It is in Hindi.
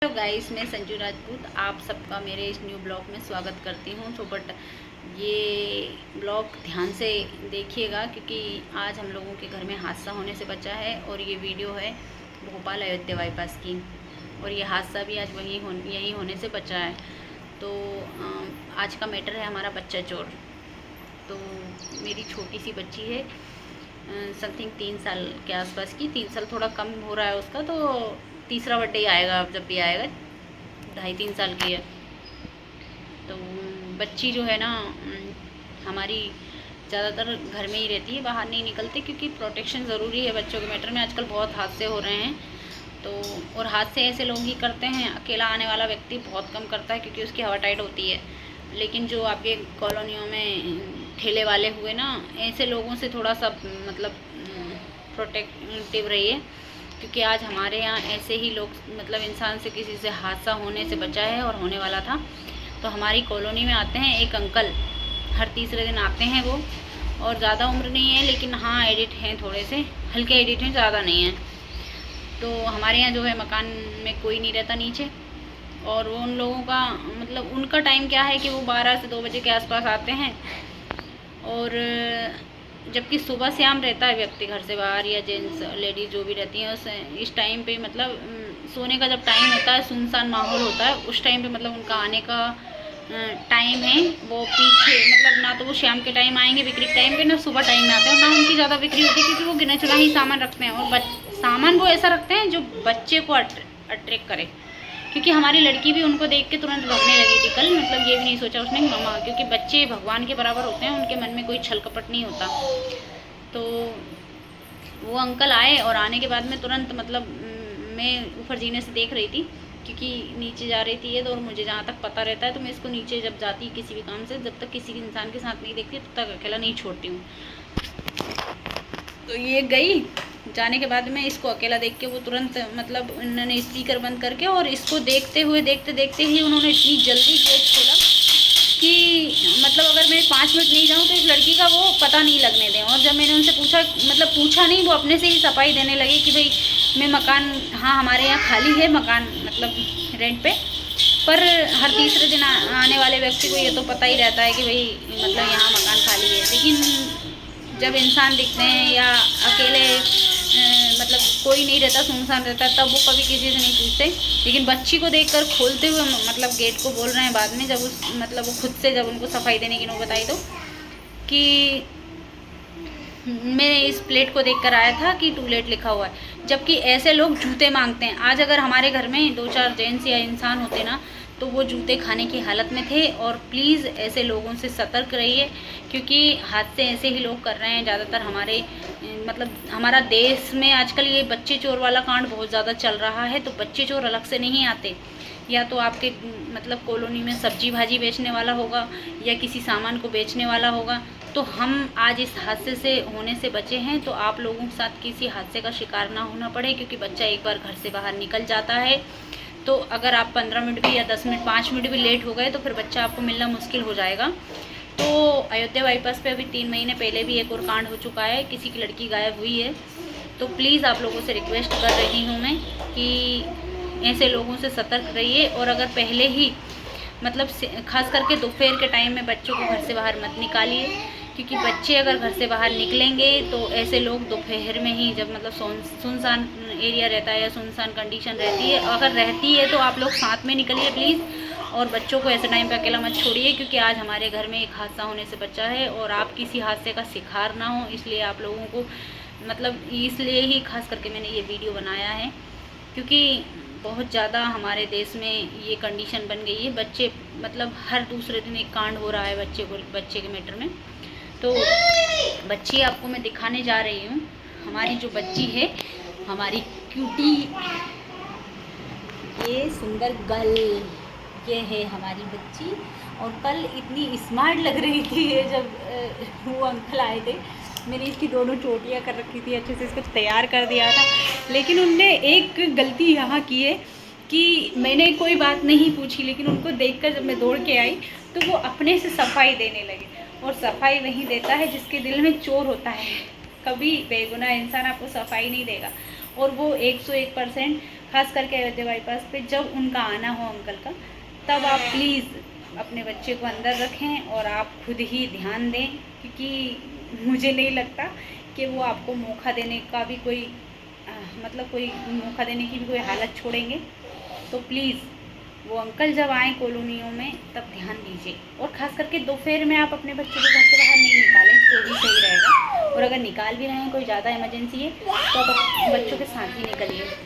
हेलो गाइस, मैं संजू राजपूत आप सबका मेरे इस न्यू ब्लॉग में स्वागत करती हूँ। बट ये ब्लॉग ध्यान से देखिएगा क्योंकि आज हम लोगों के घर में हादसा होने से बचा है और ये वीडियो है भोपाल अयोध्या बाईपास की। और ये हादसा भी आज यहीं होने से बचा है। तो आज का मैटर है हमारा बच्चा चोर। तो मेरी छोटी सी बच्ची है, समथिंग 3 साल के आसपास की। 3 साल थोड़ा कम हो रहा है उसका, तो तीसरा बर्थडे आएगा जब भी आएगा। 2.5-3 साल की है। तो बच्ची जो है ना, हमारी ज़्यादातर घर में ही रहती है, बाहर नहीं निकलते क्योंकि प्रोटेक्शन ज़रूरी है बच्चों के मैटर में। आजकल बहुत हादसे हो रहे हैं। तो और हादसे ऐसे लोग ही करते हैं, अकेला आने वाला व्यक्ति बहुत कम करता है क्योंकि उसकी हवा टाइट होती है। लेकिन जो आपके कॉलोनियों में ठेले वाले हुए ना, ऐसे लोगों से थोड़ा सा मतलब प्रोटेक्टिव रहिए क्योंकि आज हमारे यहाँ ऐसे ही लोग मतलब इंसान से किसी से हादसा होने से बचा है और होने वाला था। तो हमारी कॉलोनी में आते हैं एक अंकल, हर तीसरे दिन आते हैं वो। और ज़्यादा उम्र नहीं है लेकिन हाँ एडिट हैं, थोड़े से हल्के एडिट हैं, ज़्यादा नहीं है। तो हमारे यहाँ जो है मकान में कोई नहीं रहता नीचे। और वो उन लोगों का मतलब उनका टाइम क्या है कि वो 12 से 2 बजे के आसपास आते हैं। और जबकि सुबह शाम रहता है व्यक्ति घर से बाहर, या जेंट्स लेडीज़ जो भी रहती हैं इस टाइम पे मतलब सोने का जब टाइम होता है, सुनसान माहौल होता है, उस टाइम पे मतलब उनका आने का टाइम है। वो पीछे मतलब ना तो वो शाम के टाइम आएंगे बिक्री के टाइम पे, ना सुबह टाइम में आते हैं, और ना उनकी ज़्यादा बिक्री होती है क्योंकि वो गिना चुना ही सामान रखते हैं। और सामान वो ऐसा रखते हैं जो बच्चे को अट्रैक्ट करे। क्योंकि हमारी लड़की भी उनको देख के तुरंत भागने लगी थी कल। मतलब ये भी नहीं सोचा उसने मामा, क्योंकि बच्चे भगवान के बराबर होते हैं, उनके मन में कोई छल कपट नहीं होता। तो वो अंकल आए और आने के बाद में तुरंत मतलब मैं ऊपर जीने से देख रही थी क्योंकि नीचे जा रही थी ये। तो और मुझे जहाँ तक पता रहता है तो मैं इसको नीचे जब जाती किसी भी काम से, जब तक किसी इंसान के साथ नहीं देखती तब तक अकेला नहीं छोड़ती हूँ। तो ये गई, जाने के बाद में इसको अकेला देख के वो तुरंत मतलब उन्होंने स्पीकर बंद करके और इसको देखते हुए देखते देखते ही उन्होंने इतनी जल्दी गेट खोला कि मतलब अगर मैं 5 मिनट नहीं जाऊँ तो इस लड़की का वो पता नहीं लगने दें। और जब मैंने उनसे पूछा, मतलब पूछा नहीं, वो अपने से ही सफाई देने लगे कि भाई मैं मकान, हाँ हमारे यहाँ खाली है मकान मतलब रेंट पे, पर हर तीसरे दिन आने वाले व्यक्ति को ये तो पता ही रहता है कि भाई मतलब यहाँ मकान खाली है। लेकिन जब इंसान दिखते हैं या अकेले मतलब कोई नहीं रहता, सुनसान रहता, तब वो कभी किसी से नहीं पूछते। लेकिन बच्ची को देखकर खोलते हुए मतलब गेट को बोल रहे हैं बाद में, जब उस मतलब वो खुद से जब उनको सफाई देने की नौबत आई तो, कि मैं इस प्लेट को देखकर आया था कि टू लेट लिखा हुआ है। जबकि ऐसे लोग जूते मांगते हैं। आज अगर हमारे घर में 2-4 जेंट्स या इंसान होते ना तो वो जूते खाने की हालत में थे। और प्लीज़ ऐसे लोगों से सतर्क रहिए क्योंकि हादसे ऐसे ही लोग कर रहे हैं ज़्यादातर। हमारे मतलब हमारा देश में आजकल ये बच्चे चोर वाला कांड बहुत ज़्यादा चल रहा है। तो बच्चे चोर अलग से नहीं आते, या तो आपके मतलब कॉलोनी में सब्जी भाजी बेचने वाला होगा या किसी सामान को बेचने वाला होगा। तो हम आज इस हादसे से होने से बचे हैं तो आप लोगों के साथ किसी हादसे का शिकार ना होना पड़े, क्योंकि बच्चा एक बार घर से बाहर निकल जाता है तो अगर आप 15 मिनट भी या 10 मिनट 5 मिनट भी लेट हो गए तो फिर बच्चा आपको मिलना मुश्किल हो जाएगा। तो अयोध्या बाईपास पे अभी 3 महीने पहले भी एक और कांड हो चुका है, किसी की लड़की गायब हुई है। तो प्लीज़ आप लोगों से रिक्वेस्ट कर रही हूँ मैं कि ऐसे लोगों से सतर्क रहिए। और अगर पहले ही मतलब खास करके दोपहर के टाइम में बच्चों को घर से बाहर मत निकालिए, क्योंकि बच्चे अगर घर से बाहर निकलेंगे तो ऐसे लोग दोपहर में ही, जब मतलब सुनसान एरिया रहता है या सुनसान कंडीशन रहती है, अगर रहती है तो आप लोग साथ में निकलिए प्लीज़। और बच्चों को ऐसे टाइम पे अकेला मत छोड़िए क्योंकि आज हमारे घर में एक हादसा होने से बचा है और आप किसी हादसे का शिकार ना हो, इसलिए आप लोगों को मतलब इसलिए ही खास करके मैंने ये वीडियो बनाया है। क्योंकि बहुत ज़्यादा हमारे देश में ये कंडीशन बन गई है। बच्चे मतलब हर दूसरे दिन एक कांड हो रहा है बच्चे के मैटर में। तो बच्ची आपको मैं दिखाने जा रही हूँ। हमारी जो बच्ची है, हमारी क्यूटी, ये सुंदर गर्ल, ये है हमारी बच्ची। और कल इतनी स्मार्ट लग रही थी ये जब वो अंकल आए थे। मैंने इसकी दोनों चोटियाँ कर रखी थी, अच्छे से इसको तैयार कर दिया था। लेकिन उनने एक गलती यहाँ की है कि मैंने कोई बात नहीं पूछी, लेकिन उनको देखकर जब मैं दौड़ के आई तो वो अपने से सफाई देने लगे। और सफाई वहीं देता है जिसके दिल में चोर होता है। कभी बेगुनाह इंसान आपको सफाई नहीं देगा। और वो 101% खास करके अयोध्या बाईपास पे जब उनका आना हो अंकल का, तब आप प्लीज़ अपने बच्चे को अंदर रखें और आप खुद ही ध्यान दें, क्योंकि मुझे नहीं लगता कि वो आपको मौका देने का भी कोई मतलब कोई मौका देने की भी कोई हालत छोड़ेंगे। तो प्लीज़ वो अंकल जब आएँ कॉलोनियों में तब ध्यान दीजिए, और ख़ास करके दोपहर में आप अपने बच्चे को घर से बाहर नहीं निकालें तो भी सही रहेगा। और अगर निकाल भी रहे हैं, कोई ज़्यादा इमरजेंसी है, तो आप बच्चों के साथ ही निकलिए।